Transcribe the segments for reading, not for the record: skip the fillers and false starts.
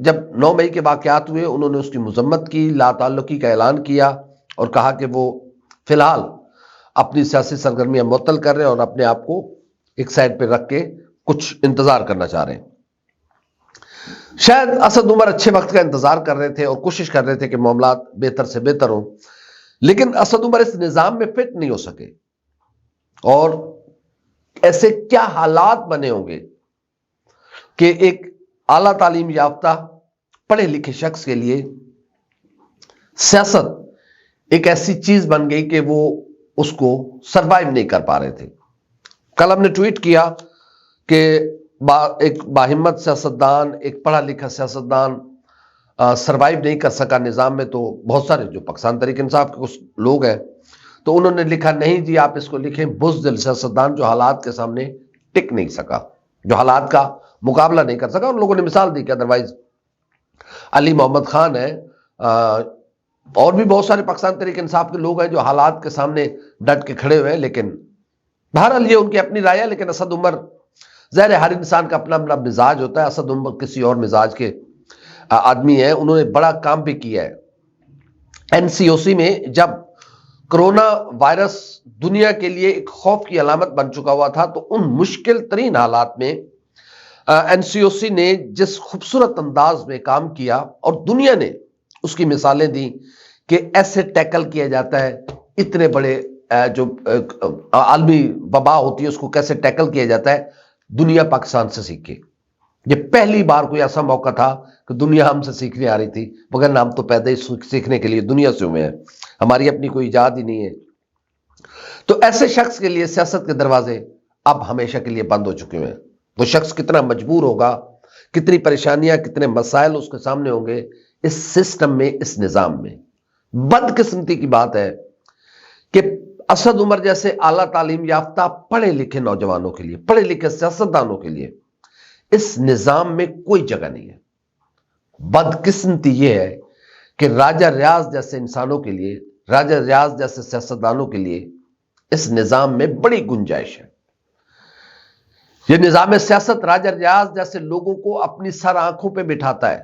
جب 9 مئی کے واقعات ہوئے انہوں نے اس کی مذمت کی، لا تعلقی کا اعلان کیا اور کہا کہ وہ فی الحال اپنی سیاسی سرگرمیاں معطل کر رہے ہیں اور اپنے آپ کو ایک سائڈ پہ رکھ کے کچھ انتظار کرنا چاہ رہے ہیں۔ شاید اسد عمر اچھے وقت کا انتظار کر رہے تھے اور کوشش کر رہے تھے کہ معاملات بہتر سے بہتر ہوں، لیکن اسد عمر اس نظام میں فٹ نہیں ہو سکے۔ اور ایسے کیا حالات بنے ہوں گے کہ ایک اعلیٰ تعلیم یافتہ پڑھے لکھے شخص کے لیے سیاست ایک ایسی چیز بن گئی کہ وہ اس کو سروائیو نہیں کر پا رہے تھے۔ کل ہم نے ٹویٹ کیا کہ ایک باہمت سیاستدان، ایک پڑھا لکھا سیاستدان سروائیو نہیں کر سکا نظام میں، تو بہت سارے جو پاکستان تحریک انصاف کے کچھ لوگ ہیں تو انہوں نے لکھا نہیں جی آپ اس کو لکھیں بزدل سیاستدان جو حالات کے سامنے ٹک نہیں سکا، جو حالات کا مقابلہ نہیں کر سکا۔ اور لوگوں نے مثال دی کہ ادروائز علی محمد خان ہے اور بھی بہت سارے پاکستان تحریک انصاف کے لوگ ہیں جو حالات کے سامنے ڈٹ کے کھڑے ہوئے ہیں، لیکن بہرحال یہ ان کی اپنی رائے ہے۔ لیکن اسد عمر، ظاہر ہے ہر انسان کا اپنا اپنا مزاج ہوتا ہے، اسد عمر کسی اور مزاج کے آدمی ہیں، انہوں نے بڑا کام بھی کیا ہے۔ NCOC میں جب کرونا وائرس دنیا کے لیے ایک خوف کی علامت بن چکا ہوا تھا تو ان مشکل ترین حالات میں NCOC نے جس خوبصورت انداز میں کام کیا اور دنیا نے اس کی مثالیں دی کہ ایسے ٹیکل کیا جاتا ہے اتنے بڑے جو عالمی وبا ہوتی ہے اس کو کیسے ٹیکل کیا جاتا ہے، دنیا پاکستان سے سیکھے۔ یہ پہلی بار کوئی ایسا موقع تھا کہ دنیا ہم سے سیکھنے آ رہی تھی، مگر ہم تو پیدا ہی سیکھنے کے لیے دنیا سے ہوئے ہیں، ہماری اپنی کوئی ایجاد ہی نہیں ہے۔ تو ایسے شخص کے لیے سیاست کے دروازے اب ہمیشہ کے لیے بند ہو چکے ہیں۔ وہ شخص کتنا مجبور ہوگا، کتنی پریشانیاں، کتنے مسائل اس کے سامنے ہوں گے اس سسٹم میں، اس نظام میں۔ بدقسمتی کی بات ہے کہ اسد عمر جیسے اعلیٰ تعلیم یافتہ پڑھے لکھے نوجوانوں کے لیے، پڑھے لکھے سیاستدانوں کے لیے اس نظام میں کوئی جگہ نہیں ہے۔ بدقسمتی یہ ہے کہ راجہ ریاض جیسے انسانوں کے لیے، راجہ ریاض جیسے سیاستدانوں کے لیے اس نظام میں بڑی گنجائش ہے۔ یہ نظام سیاست راجہ ریاض جیسے لوگوں کو اپنی سر آنکھوں پہ بٹھاتا ہے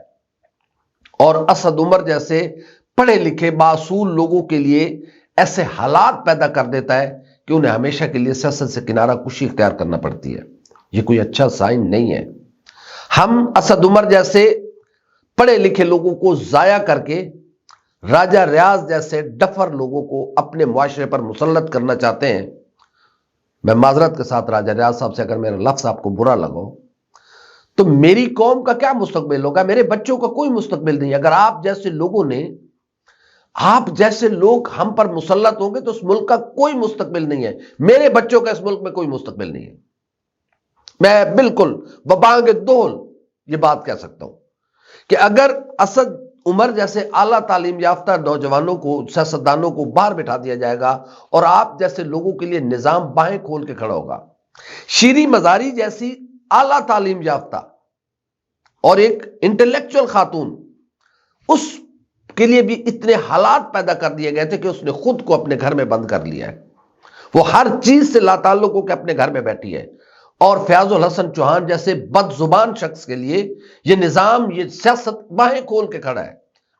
اور اسد عمر جیسے پڑھے لکھے باصول لوگوں کے لیے ایسے حالات پیدا کر دیتا ہے کہ انہیں ہمیشہ کے لیے سیاست سے کنارہ کشی اختیار کرنا پڑتی ہے۔ یہ کوئی اچھا سائن نہیں ہے۔ ہم اسد عمر جیسے پڑھے لکھے لوگوں کو ضائع کر کے راجہ ریاض جیسے ڈفر لوگوں کو اپنے معاشرے پر مسلط کرنا چاہتے ہیں۔ میں معذرت کے ساتھ راجہ ریاض صاحب سے اگر میرا لفظ آپ کو برا لگا تو میری قوم کا کیا مستقبل ہوگا؟ میرے بچوں کا کوئی مستقبل نہیں۔ اگر آپ جیسے لوگوں نے، آپ جیسے لوگ ہم پر مسلط ہوں گے تو اس ملک کا کوئی مستقبل نہیں ہے۔ میرے بچوں کا اس ملک میں کوئی مستقبل نہیں ہے۔ میں بالکل ببانگ دول یہ بات کہہ سکتا ہوں کہ اگر اسد عمر جیسے اعلیٰ تعلیم یافتہ نوجوانوں کو، سیاستدانوں کو باہر بٹھا دیا جائے گا اور آپ جیسے لوگوں کے لیے نظام باہیں کھول کے کھڑا ہوگا، شیریں مزاری جیسی اعلیٰ تعلیم یافتہ اور ایک انٹلیکچوئل خاتون، اس کے لیے بھی اتنے حالات پیدا کر دیے گئے تھے کہ اس نے خود کو اپنے گھر میں بند کر لیا ہے۔ وہ ہر چیز سے لا تعلق ہو کے اپنے گھر میں بیٹھی ہے۔ اور فیاض الحسن چوہان جیسے بد زبان شخص کے لیے یہ نظام، یہ سیاست باہیں کھول کے کھڑا ہے۔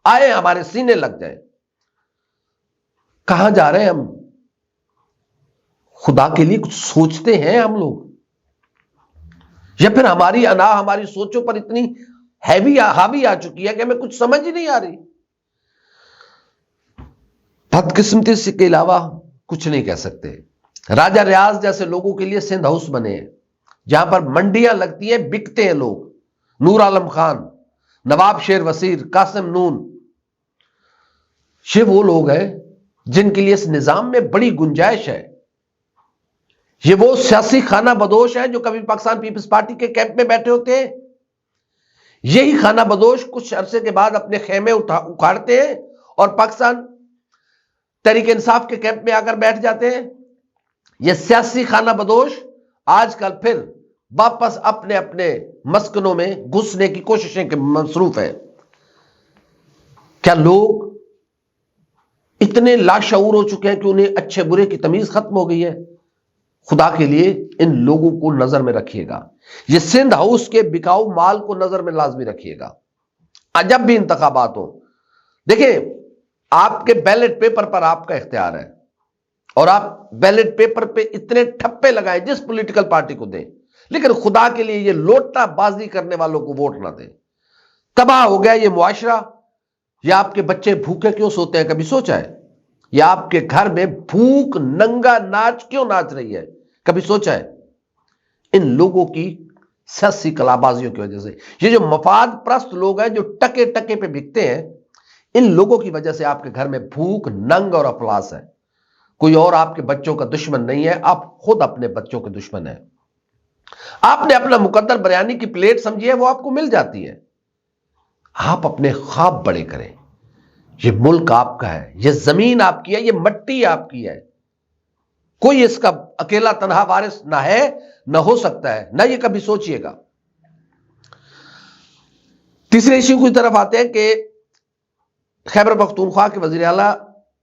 آئے ہمارے سینے لگ جائیں۔ کہاں جا رہے ہیں ہم؟ خدا کے لیے کچھ سوچتے ہیں ہم لوگ؟ یا پھر ہماری انا ہماری سوچوں پر اتنی حاوی آ چکی ہے کہ ہمیں کچھ سمجھ ہی نہیں آ رہی؟ بدقسمتی سے کے علاوہ کچھ نہیں کہہ سکتے۔ راجہ ریاض جیسے لوگوں کے لیے سندھ ہاؤس بنے ہیں جہاں پر منڈیاں لگتی ہیں، بکتے ہیں لوگ۔ نور عالم خان، نواب شیر وزیر، قاسم نون، یہ وہ لوگ ہیں جن کے لیے اس نظام میں بڑی گنجائش ہے۔ یہ وہ سیاسی خانہ بدوش ہیں جو کبھی پاکستان پیپلز پارٹی کے کیمپ میں بیٹھے ہوتے ہیں، یہی خانہ بدوش کچھ عرصے کے بعد اپنے خیمے اکھاڑتے ہیں اور پاکستان تحریک انصاف کے کیمپ میں آ کر بیٹھ جاتے ہیں۔ یہ سیاسی خانہ بدوش آج کل پھر واپس اپنے اپنے مسکنوں میں گھسنے کی کوششیں کے مصروف ہیں۔ کیا لوگ اتنے لاشعور ہو چکے ہیں کہ انہیں اچھے برے کی تمیز ختم ہو گئی ہے؟ خدا کے لیے ان لوگوں کو نظر میں رکھیے گا۔ یہ سندھ ہاؤس کے بکاؤ مال کو نظر میں لازمی رکھیے گا۔ جب بھی انتخابات ہوں. دیکھیں آپ کے بیلٹ پیپر پر آپ کا اختیار ہے اور آپ بیلٹ پیپر پہ اتنے ٹھپے لگائیں جس پولیٹیکل پارٹی کو دیں, لیکن خدا کے لیے یہ لوٹا بازی کرنے والوں کو ووٹ نہ دیں. تباہ ہو گیا یہ معاشرہ. یا آپ کے بچے بھوکے کیوں سوتے ہیں, کبھی سوچا ہے؟ یا آپ کے گھر میں بھوک ننگا ناچ کیوں ناچ رہی ہے, کبھی سوچا ہے؟ ان لوگوں کی سیاسی کلابازیوں کی وجہ سے. یہ جو مفاد پرست لوگ ہیں جو ٹکے ٹکے پہ بکتے ہیں, ان لوگوں کی وجہ سے آپ کے گھر میں بھوک ننگ اور افلاس ہے. کوئی اور آپ کے بچوں کا دشمن نہیں ہے, آپ خود اپنے بچوں کے دشمن ہیں. آپ نے اپنا مقدر بریانی کی پلیٹ سمجھی ہے, وہ آپ کو مل جاتی ہے. آپ اپنے خواب بڑے کریں. یہ ملک آپ کا ہے, یہ زمین آپ کی ہے, یہ مٹی آپ کی ہے. کوئی اس کا اکیلا تنہا وارث نہ ہے, نہ ہو سکتا ہے, نہ یہ کبھی سوچئے گا. تیسرے ایشو کی طرف آتے ہیں کہ خیبر پختونخوا کے وزیر اعلیٰ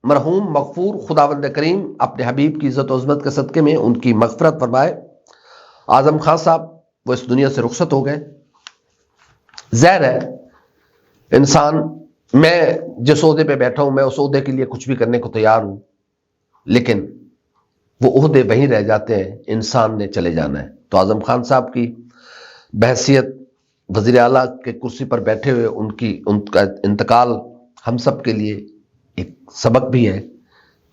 مرحوم مغفور خداوند کریم اپنے حبیب کی عزت و عظمت کے صدقے میں ان کی مغفرت فرمائے. اعظم خان صاحب وہ اس دنیا سے رخصت ہو گئے. ظاہر ہے انسان, میں جس عہدے پہ بیٹھا ہوں میں اس عہدے کے لیے کچھ بھی کرنے کو تیار ہوں, لیکن وہ عہدے وہیں رہ جاتے ہیں, انسان نے چلے جانا ہے. تو اعظم خان صاحب کی بحیثیت وزیر اعلیٰ کے کرسی پر بیٹھے ہوئے ان کا انتقال ہم سب کے لیے ایک سبق بھی ہے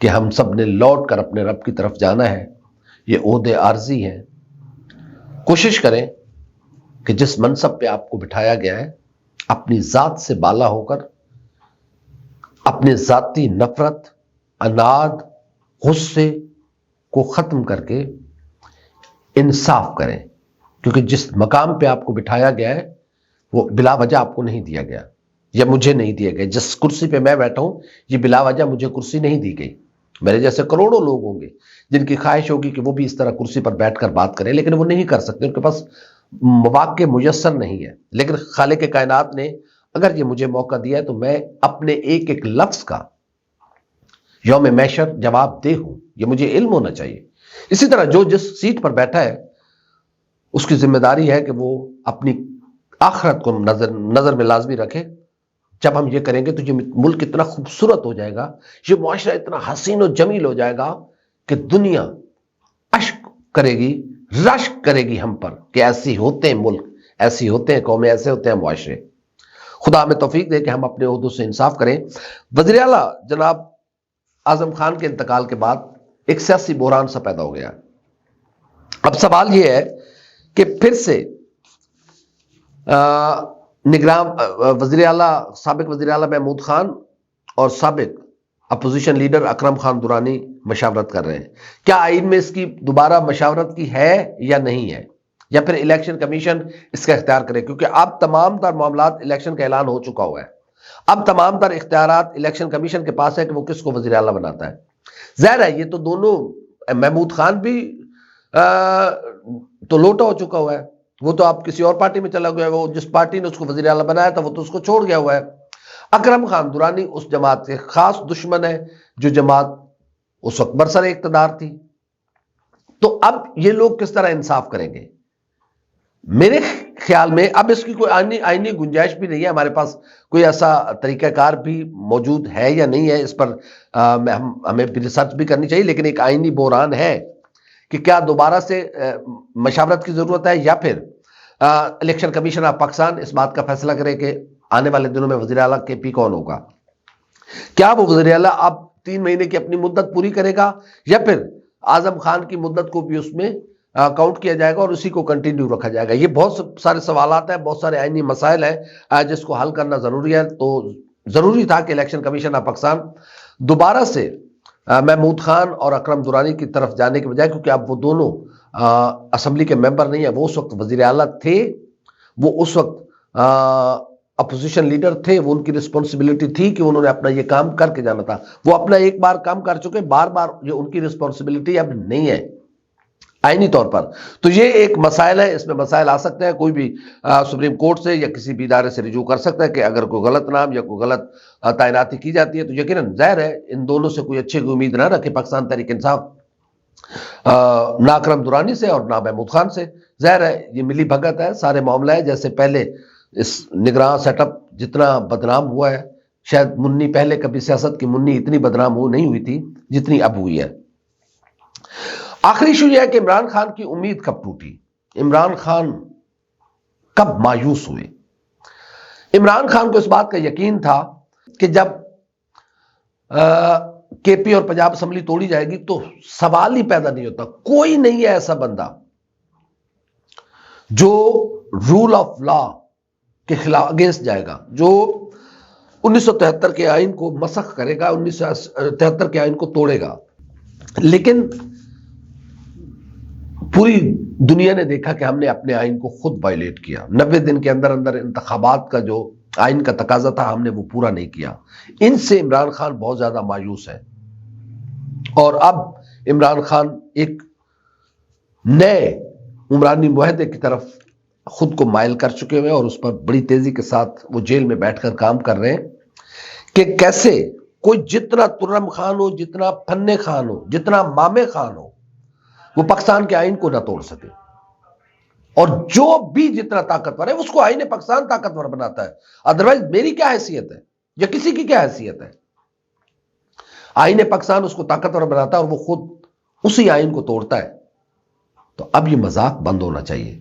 کہ ہم سب نے لوٹ کر اپنے رب کی طرف جانا ہے. یہ عہدے عارضی ہیں. کوشش کریں کہ جس منصب پہ آپ کو بٹھایا گیا ہے اپنی ذات سے بالا ہو کر اپنے ذاتی نفرت, اناد, غصے کو ختم کر کے انصاف کریں. کیونکہ جس مقام پہ آپ کو بٹھایا گیا ہے وہ بلا وجہ آپ کو نہیں دیا گیا, یا مجھے نہیں دیا گیا. جس کرسی پہ میں بیٹھا ہوں یہ بلا وجہ مجھے کرسی نہیں دی گئی. میرے جیسے کروڑوں لوگ ہوں گے جن کی خواہش ہوگی کہ وہ بھی اس طرح کرسی پر بیٹھ کر بات کریں, لیکن وہ نہیں کر سکتے, ان کے پاس مواقع میسر نہیں ہے. لیکن خالق کائنات نے اگر یہ مجھے موقع دیا ہے تو میں اپنے ایک ایک لفظ کا یوم محشر جواب دہ ہوں. یہ مجھے علم ہونا چاہیے. اسی طرح جو جس سیٹ پر بیٹھا ہے اس کی ذمہ داری ہے کہ وہ اپنی آخرت کو نظر میں لازمی رکھے. جب ہم یہ کریں گے تو یہ ملک اتنا خوبصورت ہو جائے گا, یہ معاشرہ اتنا حسین و جمیل ہو جائے گا کہ دنیا اشک کرے گی, رشک کرے گی ہم پر کہ ایسی ہوتے ہیں ملک, ایسی ہوتے ہیں قومیں, ایسے ہوتے ہیں معاشرے. خدا ہمیں توفیق دے کہ ہم اپنے عہدوں سے انصاف کریں. وزیر اعلیٰ جناب اعظم خان کے انتقال کے بعد ایک سیاسی بحران سا پیدا ہو گیا. اب سوال یہ ہے کہ پھر سے نگران وزیر اعلیٰ, سابق وزیر اعلیٰ محمود خان اور سابق اپوزیشن لیڈر اکرم خان درانی مشاورت کر رہے ہیں. کیا آئین میں اس کی دوبارہ مشاورت کی ہے یا نہیں ہے, یا پھر الیکشن کمیشن اس کا اختیار کرے؟ کیونکہ اب تمام تر معاملات الیکشن کا اعلان ہو چکا ہوا ہے. اب تمام تر اختیارات الیکشن کمیشن کے پاس ہے کہ وہ کس کو وزیر اعلیٰ بناتا ہے. ظاہر ہے یہ تو دونوں, محمود خان بھی تو لوٹا ہو چکا ہوا ہے, وہ تو آپ کسی اور پارٹی میں چلا گیا ہے, وہ جس پارٹی نے اس کو وزیر اعلیٰ بنایا تھا وہ تو اس کو چھوڑ گیا ہوا ہے. اکرم خان درانی اس جماعت کے خاص دشمن ہے جو جماعت اس وقت برسر اقتدار تھی. تو اب یہ لوگ کس طرح انصاف کریں گے؟ میرے خیال میں اب اس کی کوئی آئینی گنجائش بھی نہیں ہے. ہمارے پاس کوئی ایسا طریقہ کار بھی موجود ہے یا نہیں ہے, اس پر ہمیں ریسرچ بھی کرنی چاہیے. لیکن ایک آئینی بحران ہے کہ کیا دوبارہ سے مشاورت کی ضرورت ہے, یا پھر الیکشن کمیشن آف پاکستان اس بات کا فیصلہ کرے کہ آنے والے دنوں میں وزیر اعلیٰ کے پی کون ہوگا. کیا وہ وزیر اعلیٰ اب 3 مہینے کی اپنی مدت پوری کرے گا, یا پھر اعظم خان کی مدت کو بھی اس میں کاؤنٹ کیا جائے گا اور اسی کو کنٹینیو رکھا جائے گا؟ یہ بہت سارے سوالات ہیں, بہت سارے آئینی مسائل ہیں جس کو حل کرنا ضروری ہے. تو ضروری تھا کہ الیکشن کمیشن آف پاکستان دوبارہ سے محمود خان اور اکرم درانی کی طرف جانے کے بجائے, کیونکہ اب وہ دونوں اسمبلی کے ممبر نہیں ہیں, وہ اس وقت وزیر اعلیٰ تھے, وہ اس وقت اپوزیشن لیڈر تھے, وہ ان کی رسپانسبلٹی تھی کہ انہوں نے اپنا یہ کام کر کے جانا تھا. وہ اپنا ایک بار کام کر چکے, بار بار یہ ان کی رسپانسبلٹی اب نہیں ہے آئینی طور پر. تو یہ ایک مسائل ہے, اس میں مسائل آ سکتے ہیں. کوئی بھی سپریم کورٹ سے یا کسی بھی ادارے سے رجوع کر سکتا ہے کہ اگر کوئی غلط نام یا کوئی غلط تعیناتی کی جاتی ہے تو یقیناً ظاہر ہے ان دونوں سے کوئی اچھے کی امید نہ رکھے پاکستان تحریک انصاف, نہ اکرم درانی سے اور نہ محمود خان سے. ظاہر ہے یہ ملی بھگت ہے, سارے معاملہ ہے. جیسے پہلے اس نگراں سیٹ اپ جتنا بدنام ہوا ہے، شاید منی پہلے کبھی سیاست کی منی اتنی بدنام نہیں ہوئی تھی جتنی اب ہوئی ہے۔ آخری ایشو یہ ہے کہ عمران خان کی امید کب ٹوٹی، عمران خان کب مایوس ہوئے۔ عمران خان کو اس بات کا یقین تھا کہ جب کے پی اور پنجاب اسمبلی توڑی جائے گی تو سوال ہی پیدا نہیں ہوتا، کوئی نہیں ہے ایسا بندہ جو رول آف لا کے خلاف اگینسٹ جائے گا، جو 1973 کے آئین کو مسخ کرے گا، 1973 کے آئین کو توڑے گا۔ لیکن پوری دنیا نے دیکھا کہ ہم نے اپنے آئین کو خود وائلیٹ کیا۔ 90 دن کے اندر اندر انتخابات کا جو آئین کا تقاضا تھا ہم نے وہ پورا نہیں کیا۔ ان سے عمران خان بہت زیادہ مایوس ہے، اور اب عمران خان ایک نئے عمرانی معاہدے کی طرف خود کو مائل کر چکے ہوئے، اور اس پر بڑی تیزی کے ساتھ وہ جیل میں بیٹھ کر کام کر رہے ہیں کہ کیسے کوئی جتنا ترم خان ہو، جتنا فنے خان ہو، جتنا مامے خان ہو، وہ پاکستان کے آئین کو نہ توڑ سکے، اور جو بھی جتنا طاقتور ہے اس کو آئین پاکستان طاقتور بناتا ہے۔ ادروائز میری کیا حیثیت ہے یا کسی کی کیا حیثیت ہے؟ آئین پاکستان اس کو طاقتور بناتا ہے اور وہ خود اسی آئین کو توڑتا ہے۔ تو اب یہ مذاق بند ہونا چاہیے۔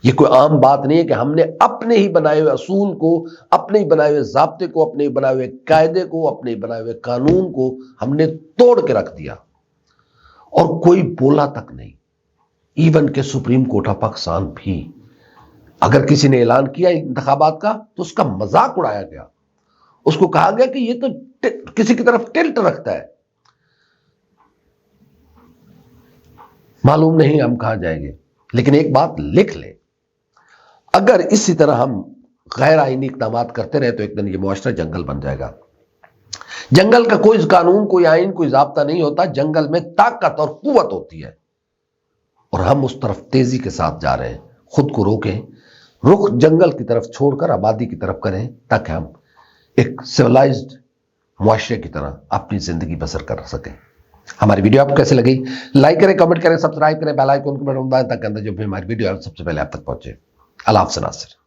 یہ کوئی عام بات نہیں ہے کہ ہم نے اپنے ہی بنائے ہوئے اصول کو، اپنے ہی بنائے ہوئے ضابطے کو، اپنے ہی بنائے ہوئے قاعدے کو، اپنے ہی بنائے ہوئے قانون کو ہم نے توڑ کے رکھ دیا، اور کوئی بولا تک نہیں۔ ایون کہ سپریم کورٹ آف پاکستان بھی اگر کسی نے اعلان کیا انتخابات کا تو اس کا مذاق اڑایا گیا، اس کو کہا گیا کہ یہ تو کسی کی طرف ٹلٹ رکھتا ہے۔ معلوم نہیں ہم کہاں جائیں گے، لیکن ایک بات لکھ لیں، اگر اسی طرح ہم غیر آئینی اقدامات کرتے رہے تو ایک دن یہ معاشرہ جنگل بن جائے گا۔ جنگل کا کوئی قانون، کوئی آئین، کوئی ضابطہ نہیں ہوتا، جنگل میں طاقت اور قوت ہوتی ہے، اور ہم اس طرف تیزی کے ساتھ جا رہے ہیں۔ خود کو روکیں، رخ جنگل کی طرف چھوڑ کر آبادی کی طرف کریں، تاکہ ہم ایک سویلائزڈ معاشرے کی طرح اپنی زندگی بسر کر سکیں۔ ہماری ویڈیو آپ کو کیسے لگی؟ لائک کریں، کمنٹ کریں، سبسکرائب کریں، بیل آئیکن کو بٹن دبائیں تاکہ جو بھی ہماری ویڈیو ہے سب سے پہلے آپ تک پہنچے۔ اللہ حافظ ناصر۔